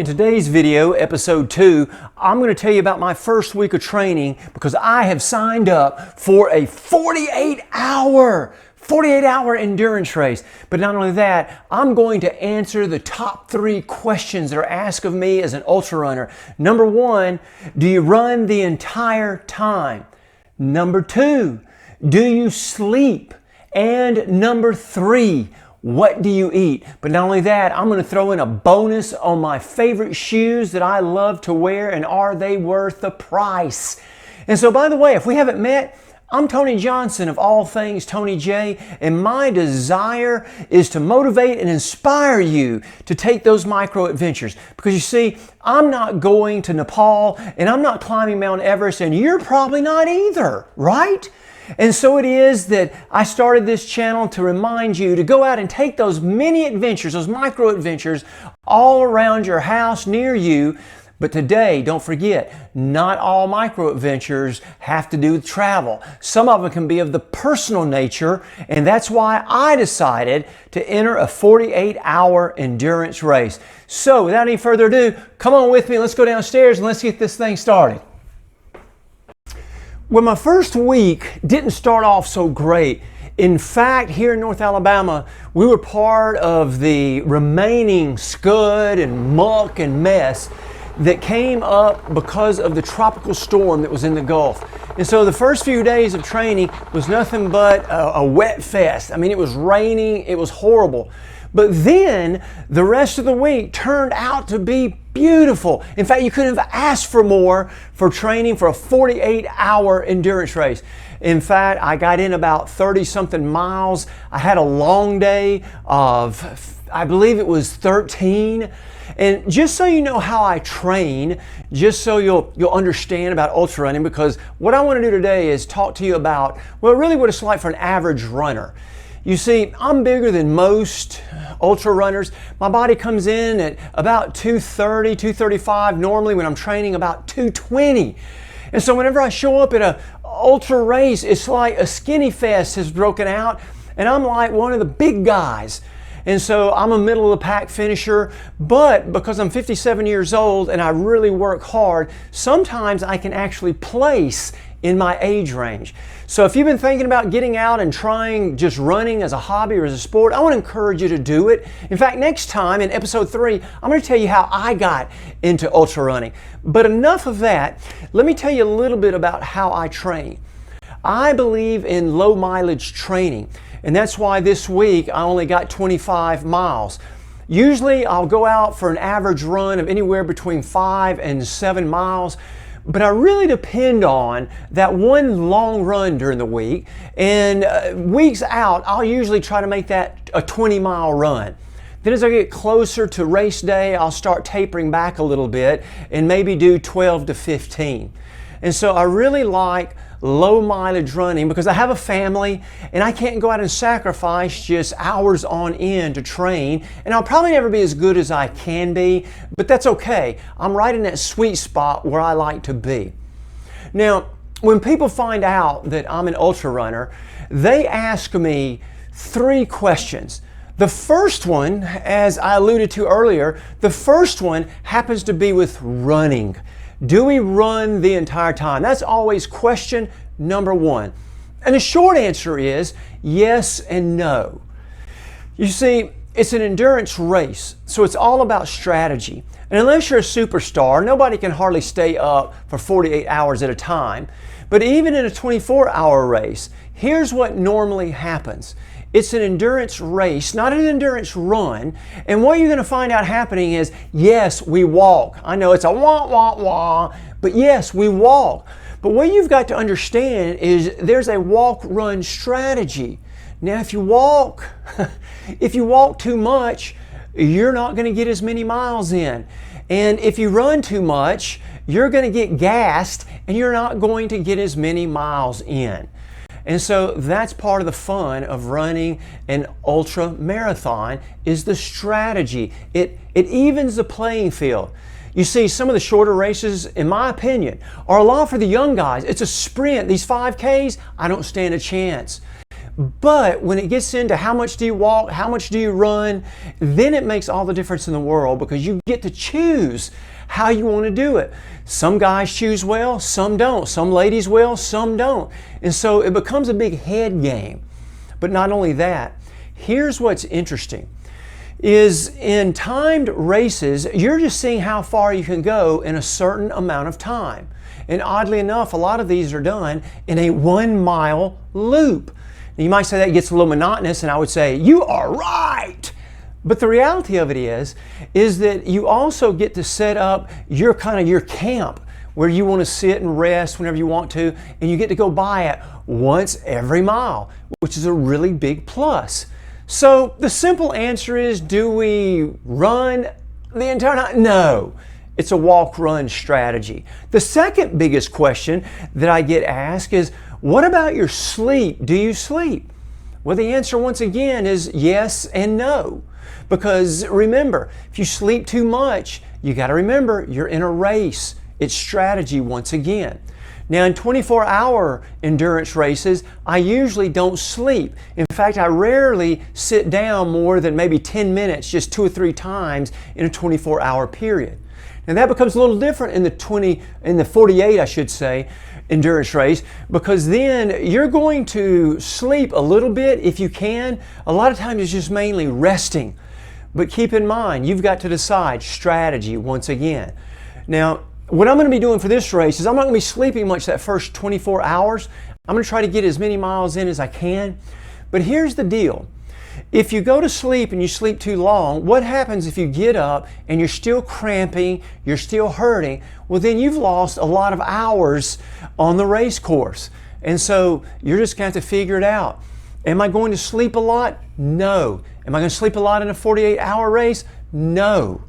In today's video, episode 2, I'm going to tell you about my first week of training because I have signed up for a 48-hour endurance race. But not only that, I'm going to answer the top 3 questions that are asked of me as an ultra runner. Number 1, do you run the entire time? Number 2, do you sleep? And number 3, what do you eat? But not only that, I'm going to throw in a bonus on my favorite shoes that I love to wear, and are they worth the price? And so, by the way, if we haven't met, I'm Tony Johnson of All Things Tony J, and my desire is to motivate and inspire you to take those micro adventures. Because you see, I'm not going to Nepal, and I'm not climbing Mount Everest, and you're probably not either, right? And so it is that I started this channel to remind you to go out and take those mini adventures, those micro adventures all around your house near you. But today, don't forget, not all micro adventures have to do with travel. Some of them can be of the personal nature, and that's why I decided to enter a 48-hour endurance race. So without any further ado, come on with me, let's go downstairs and let's get this thing started. Well, my first week didn't start off so great. In fact, here in North Alabama, we were part of the remaining scud and muck and mess that came up because of the tropical storm that was in the Gulf. And so the first few days of training was nothing but a wet fest. I mean, it was raining, it was horrible. But then the rest of the week turned out to be beautiful. In fact, you couldn't have asked for more for training for a 48-hour endurance race. In fact, I got in about 30-something miles. I had a long day of, I believe it was 13. And just so you know how I train, just so you'll understand about ultra running, because what I want to do today is talk to you about, well, really what it's like for an average runner. You see, I'm bigger than most ultra runners. My body comes in at about 230, 235, normally when I'm training about 220. And so whenever I show up at an ultra race, it's like a skinny fest has broken out, and I'm like one of the big guys. And so I'm a middle of the pack finisher, but because I'm 57 years old and I really work hard, sometimes I can actually place in my age range. So if you've been thinking about getting out and trying just running as a hobby or as a sport, I want to encourage you to do it. In fact, next time in episode 3, I'm going to tell you how I got into ultra running. But enough of that, let me tell you a little bit about how I train. I believe in low mileage training, and that's why this week I only got 25 miles. Usually I'll go out for an average run of anywhere between 5 and 7 miles. But I really depend on that one long run during the week, and weeks out, I'll usually try to make that a 20-mile run. Then as I get closer to race day, I'll start tapering back a little bit and maybe do 12 to 15. And so I really like low mileage running because I have a family and I can't go out and sacrifice just hours on end to train, and I'll probably never be as good as I can be, but that's okay. I'm right in that sweet spot where I like to be. Now, when people find out that I'm an ultra runner, they ask me 3 questions. The first one, as I alluded to earlier, the first one happens to be with running. Do we run the entire time? That's always question number 1. And the short answer is yes and no. You see, it's an endurance race, so it's all about strategy. And unless you're a superstar, nobody can hardly stay up for 48 hours at a time. But even in a 24-hour race, here's what normally happens. It's an endurance race, not an endurance run. And what you're going to find out happening is, yes, we walk. I know it's a wah, wah, wah, but yes, we walk. But what you've got to understand is there's a walk-run strategy. Now, if you walk too much, you're not going to get as many miles in. And if you run too much, you're going to get gassed and you're not going to get as many miles in. And so that's part of the fun of running an ultra marathon, is the strategy. It evens the playing field. You see, some of the shorter races, in my opinion, are a lot for the young guys. It's a sprint. These 5Ks, I don't stand a chance. But when it gets into how much do you walk, how much do you run, then it makes all the difference in the world, because you get to choose how you want to do it. Some guys choose well, some don't. Some ladies will, some don't. And so it becomes a big head game. But not only that, here's what's interesting, is in timed races, you're just seeing how far you can go in a certain amount of time. And oddly enough, a lot of these are done in a 1 mile loop. You might say that gets a little monotonous, and I would say, you are right. But the reality of it is that you also get to set up your camp where you want to sit and rest whenever you want to, and you get to go by it once every mile, which is a really big plus. So the simple answer is, do we run the entire night? No. It's a walk-run strategy. The second biggest question that I get asked is, what about your sleep? Do you sleep? Well, the answer once again is yes and no. Because remember, if you sleep too much, you got to remember you're in a race. It's strategy once again. Now, in 24-hour endurance races, I usually don't sleep. In fact, I rarely sit down more than maybe 10 minutes, just 2 or 3 times in a 24-hour period. And that becomes a little different in the 48, I should say, endurance race, because then you're going to sleep a little bit if you can. A lot of times it's just mainly resting. But keep in mind, you've got to decide strategy once again. Now, what I'm going to be doing for this race is I'm not going to be sleeping much that first 24 hours. I'm going to try to get as many miles in as I can. But here's the deal. If you go to sleep and you sleep too long, what happens if you get up and you're still cramping, you're still hurting? Well, then you've lost a lot of hours on the race course. And so you're just going to have to figure it out. Am I going to sleep a lot? No. Am I going to sleep a lot in a 48-hour race? No.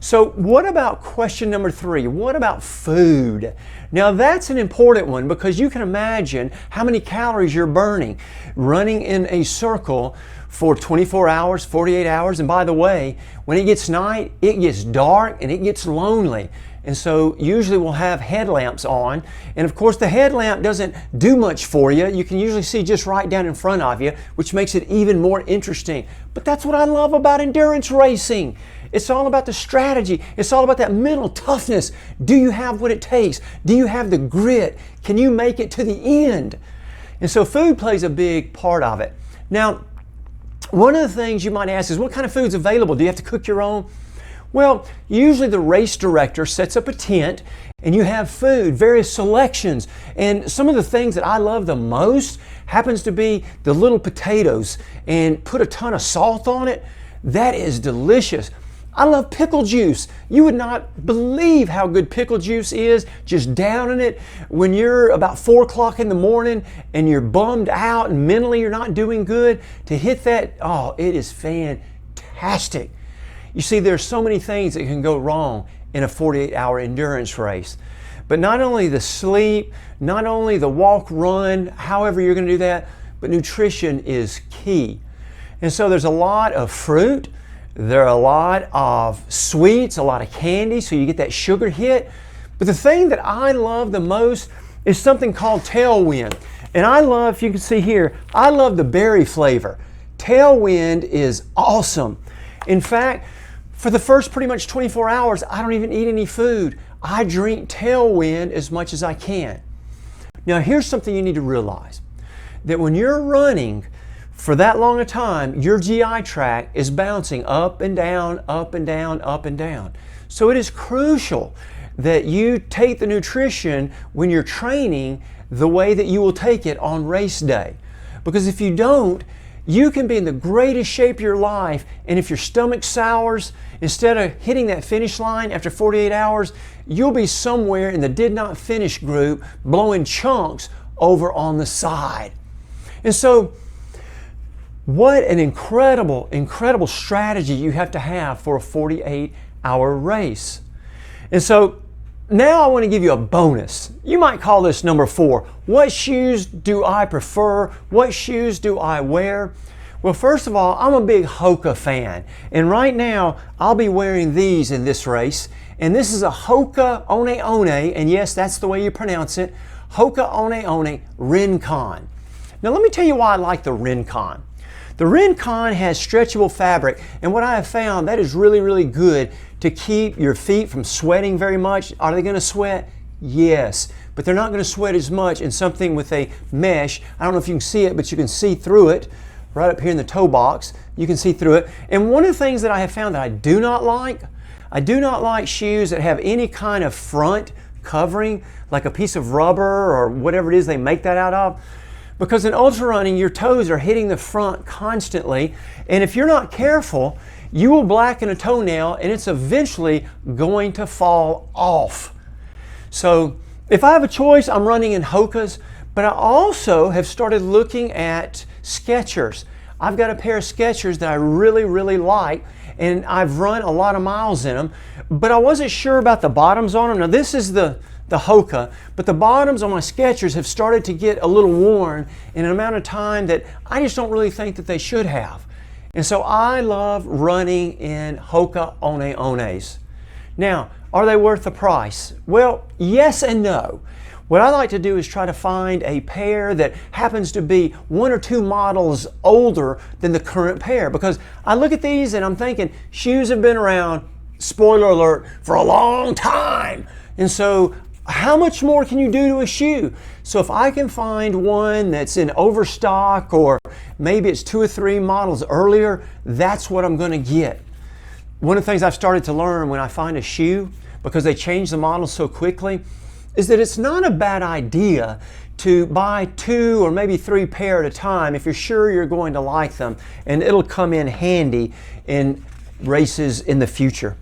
So what about question number 3? What about food? Now that's an important one, because you can imagine how many calories you're burning running in a circle for 24 hours, 48 hours. And by the way, when it gets night, it gets dark and it gets lonely. And so usually we'll have headlamps on. And of course the headlamp doesn't do much for you. You can usually see just right down in front of you, which makes it even more interesting. But that's what I love about endurance racing. It's all about the strategy. It's all about that mental toughness. Do you have what it takes? Do you have the grit? Can you make it to the end? And so food plays a big part of it. Now, one of the things you might ask is, what kind of food's available? Do you have to cook your own? Well, usually the race director sets up a tent and you have food, various selections. And some of the things that I love the most happens to be the little potatoes, and put a ton of salt on it. That is delicious. I love pickle juice. You would not believe how good pickle juice is, just downing it when you're about 4 o'clock in the morning and you're bummed out and mentally you're not doing good. To hit that, oh, it is fantastic. You see, there's so many things that can go wrong in a 48-hour endurance race. But not only the sleep, not only the walk, run, however you're going to do that, but nutrition is key. And so there's a lot of fruit. There are a lot of sweets, a lot of candy, so you get that sugar hit. But the thing that I love the most is something called Tailwind. And I love, if you can see here, I love the berry flavor. Tailwind is awesome. In fact, for the first pretty much 24 hours, I don't even eat any food. I drink Tailwind as much as I can. Now here's something you need to realize, that when you're running for that long a time, your GI tract is bouncing up and down, up and down, up and down. So it is crucial that you take the nutrition when you're training the way that you will take it on race day. Because if you don't, you can be in the greatest shape of your life, and if your stomach sours, instead of hitting that finish line after 48 hours, you'll be somewhere in the did not finish group blowing chunks over on the side. And so what an incredible, incredible strategy you have to have for a 48-hour race. And so now I want to give you a bonus. You might call this number 4. What shoes do I prefer? What shoes do I wear? Well, first of all, I'm a big Hoka fan. And right now, I'll be wearing these in this race. And this is a Hoka One, and yes, that's the way you pronounce it, Hoka One Rincon. Now let me tell you why I like the Rincon. The Rincon has stretchable fabric, and what I have found, that is really, really good to keep your feet from sweating very much. Are they going to sweat? Yes, but they're not going to sweat as much in something with a mesh. I don't know if you can see it, but you can see through it right up here in the toe box. You can see through it. And one of the things that I have found that I do not like shoes that have any kind of front covering, like a piece of rubber or whatever it is they make that out of. Because in ultra running, your toes are hitting the front constantly, and if you're not careful, you will blacken a toenail and it's eventually going to fall off. So if I have a choice, I'm running in Hoka's, but I also have started looking at Skechers. I've got a pair of Skechers that I really, really like, and I've run a lot of miles in them, but I wasn't sure about the bottoms on them. Now this is the Hoka, but the bottoms on my Skechers have started to get a little worn in an amount of time that I just don't really think that they should have. And so I love running in Hoka Ones. Now, are they worth the price? Well, yes and no. What I like to do is try to find a pair that happens to be 1 or 2 models older than the current pair, because I look at these and I'm thinking shoes have been around, spoiler alert, for a long time. And so how much more can you do to a shoe? So if I can find one that's in overstock, or maybe it's 2 or 3 models earlier, that's what I'm going to get. One of the things I've started to learn when I find a shoe, because they change the models so quickly, is that it's not a bad idea to buy 2 or maybe 3 pair at a time if you're sure you're going to like them, and it'll come in handy in races in the future.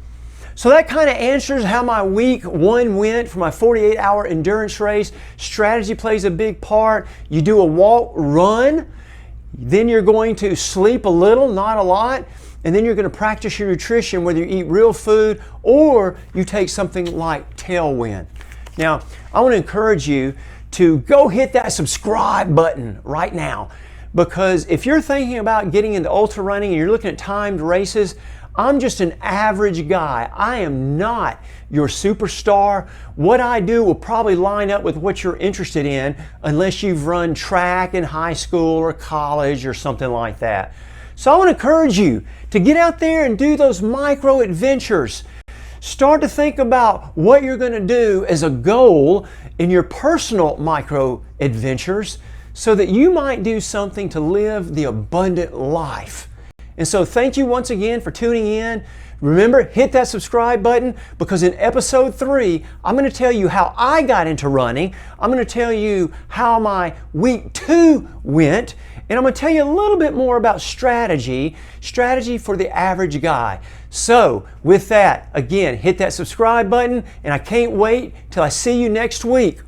So that kind of answers how my week 1 went for my 48-hour endurance race. Strategy plays a big part. You do a walk, run, then you're going to sleep a little, not a lot, and then you're going to practice your nutrition, whether you eat real food or you take something like Tailwind. Now, I want to encourage you to go hit that subscribe button right now, because if you're thinking about getting into ultra running and you're looking at timed races, I'm just an average guy. I am not your superstar. What I do will probably line up with what you're interested in, unless you've run track in high school or college or something like that. So I want to encourage you to get out there and do those micro adventures. Start to think about what you're going to do as a goal in your personal micro adventures, so that you might do something to live the abundant life. And so thank you once again for tuning in. Remember, hit that subscribe button, because in episode 3, I'm going to tell you how I got into running. I'm going to tell you how my week 2 went. And I'm going to tell you a little bit more about strategy for the average guy. So with that, again, hit that subscribe button, and I can't wait till I see you next week